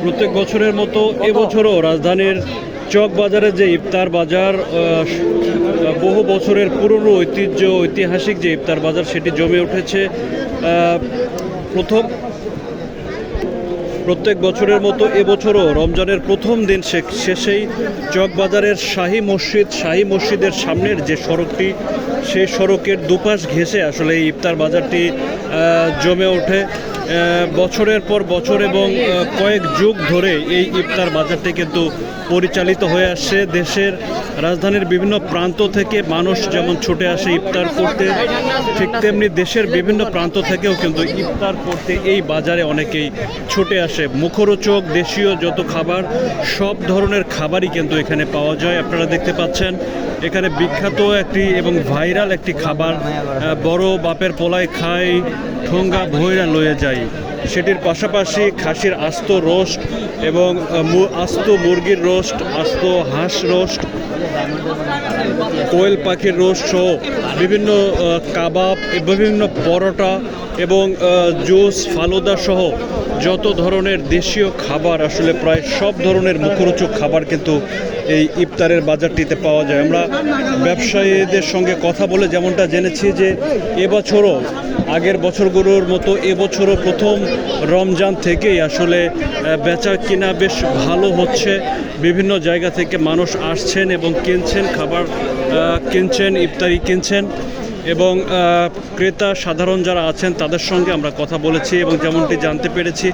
প্রত্যেক বছরের মতো এবছরও রাজধানীর চক বাজারে যে ইফতার বাজার, বহু বছরের পুরনো ঐতিহাসিক যে ইফতার বাজার সেটি জমে উঠেছে। প্রত্যেক বছরের মতো এবছরও রমজানের প্রথম দিন শেষেই চকবাজারের শাহী মসজিদের সামনের যে সড়কটি, সেই সড়কের দুপাশ ঘেঁষে আসলে এই ইফতার বাজারটি জমে ওঠে। বছরের পর বছর এবং কয়েক যুগ ধরে এই ইফতার বাজারটি কিন্তু পরিচালিত হয়ে আসছে। দেশের রাজধানীর বিভিন্ন প্রান্ত থেকে মানুষ যেমন ছুটে আসে ইফতার করতে, ঠিক তেমনি দেশের বিভিন্ন প্রান্ত থেকেও কিন্তু ইফতার করতে এই বাজারে অনেকেই ছুটে আসে। মুখরোচক দেশীয় যত খাবার, সব ধরনের খাবারই কিন্তু এখানে পাওয়া যায়। আপনারা দেখতে পাচ্ছেন এখানে বিখ্যাত একটি এবং ভাইরাল একটি খাবার, বড় বাপের পোলায় খাই ঠোঙ্গা ভৈরা লয়ে যায়। সেটির পাশাপাশি খাসির আস্ত রোস্ট এবং আস্ত মুরগির রোস্ট, আস্ত হাঁস রোস্ট, কোয়েল পাখির রোস্ট সহ বিভিন্ন কাবাব, বিভিন্ন পরোটা এবং জুস, ফালুদা সহ যত ধরনের দেশীয় খাবার, আসলে প্রায় সব ধরনের মুখরোচক খাবার কিন্তু এই ইফতারের বাজারটিতে পাওয়া যায়। আমরা ব্যবসায়ীদের সঙ্গে কথা বলে যেমনটা জেনেছি যে এবছরও আগের বছরগুলোর মতো এবছরও প্রথম রমজান থেকেই আসলে বেচা কিনা বেশ ভালো হচ্ছে। বিভিন্ন জায়গা থেকে মানুষ আসছেন এবং কিনছেন, খাবার কিনছেন, ইফতারি কিনছেন এবং ক্রেতা সাধারণ যারা আছেন তাদের সঙ্গে আমরা কথা বলেছি এবং যেমনটি জানতে পেরেছি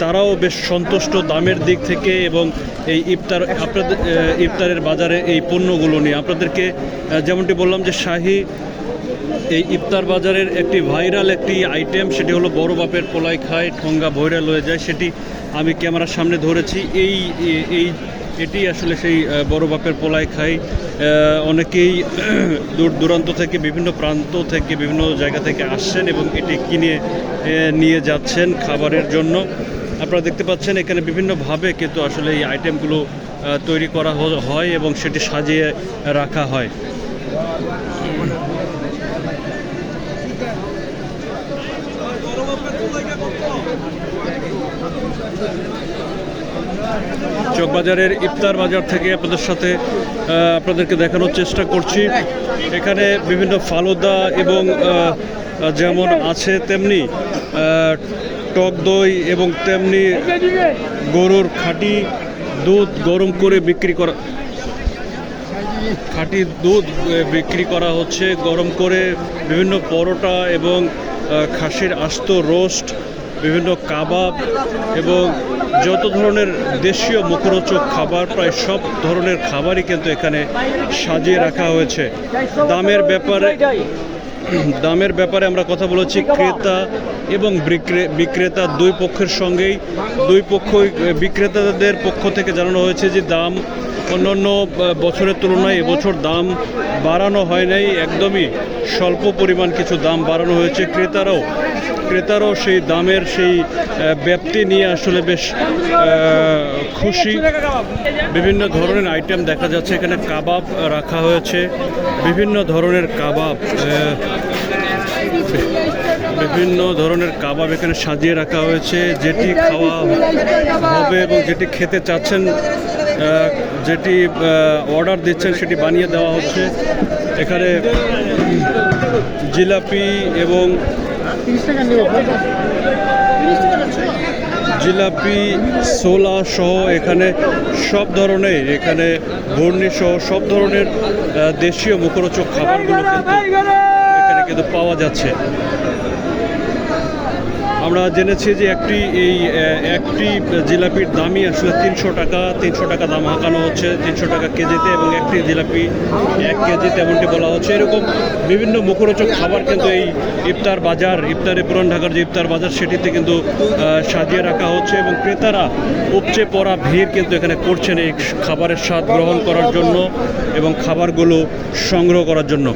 তারাও বেশ সন্তুষ্ট দামের দিক থেকে এবং এই ইফতারের বাজারে এই পণ্যগুলো নিয়ে। আপনাদেরকে যেমনটি বললাম যে শাহী এই ইফতার বাজারের একটি ভাইরাল একটি আইটেম, সেটি হলো বড় বাপের পোলাই খায় ঠোঙ্গা ভৈরা লয়ে যায়। সেটি আমি ক্যামেরার সামনে ধরেছি। এটি আসলে সেই বড় বাপের পোলাই খাই। অনেকেই দূর দূরান্ত থেকে, বিভিন্ন প্রান্ত থেকে, বিভিন্ন জায়গা থেকে আসছেন এবং এটি কিনে নিয়ে যাচ্ছেন খাবারের জন্য। আপনারা দেখতে পাচ্ছেন এখানে বিভিন্নভাবে কিন্তু আসলে এই আইটেমগুলো তৈরি করা হয় এবং সেটি সাজিয়ে রাখা হয়। চকবাজারের ইফতার বাজার থেকে আপনাদেরকে দেখানোর চেষ্টা করছি। এখানে বিভিন্ন ফালুদা এবং যেমন আছে তেমনি টক দই এবং তেমনি গরুর খাঁটি দুধ গরম করে খাঁটি দুধ বিক্রি করা হচ্ছে গরম করে। বিভিন্ন পরোটা এবং খাসির আস্ত রোস্ট, বিভিন্ন কাবাব এবং যত ধরনের দেশীয় মুখরোচক খাবার, প্রায় সব ধরনের খাবারই কিন্তু এখানে সাজিয়ে রাখা হয়েছে। দামের ব্যাপারে আমরা কথা বলেছি ক্রেতা এবং বিক্রেতা দুই পক্ষের সঙ্গেই। বিক্রেতাদের পক্ষ থেকে জানানো হয়েছে যে দাম অন্যান্য বছরের তুলনায় এবছর দাম বাড়ানো হয় নাই, একদমই স্বল্প পরিমাণ কিছু দাম বাড়ানো হয়েছে। ক্রেতারাও সেই দামের সেই ব্যাপ্তি নিয়ে আসলে বেশ খুশি। বিভিন্ন ধরনের আইটেম দেখা যাচ্ছে এখানে। কাবাব রাখা হয়েছে, বিভিন্ন ধরনের কাবাব এখানে সাজিয়ে রাখা হয়েছে। যেটি খাওয়া হবে এবং যেটি খেতে চাচ্ছেন, যেটি অর্ডার দিচ্ছেন সেটি বানিয়ে দেওয়া হচ্ছে। এখানে জিলাপি এবং ছোলা সহ এখানে সব ধরনের, এখানে ঘূর্ণি সহ সব ধরনের দেশীয় মুখরোচক খাবারগুলো এখানে কিন্তু পাওয়া যাচ্ছে। আমরা জেনেছি যে একটি জিলাপির দামই আসলে 300 টাকা দাম হাঁকানো হচ্ছে, 300 টাকা কেজিতে, এবং একটি জিলাপি 1 কেজি তেমনটি বলা হচ্ছে। এরকম বিভিন্ন মুখরোচক খাবার কিন্তু এই ইফতারে পুরান ঢাকার যে ইফতার বাজার সেটিতে কিন্তু সাজিয়ে রাখা হচ্ছে এবং ক্রেতারা উপচে পড়া ভিড় কিন্তু এখানে করছেন এই খাবারের স্বাদ গ্রহণ করার জন্য এবং খাবারগুলো সংগ্রহ করার জন্য।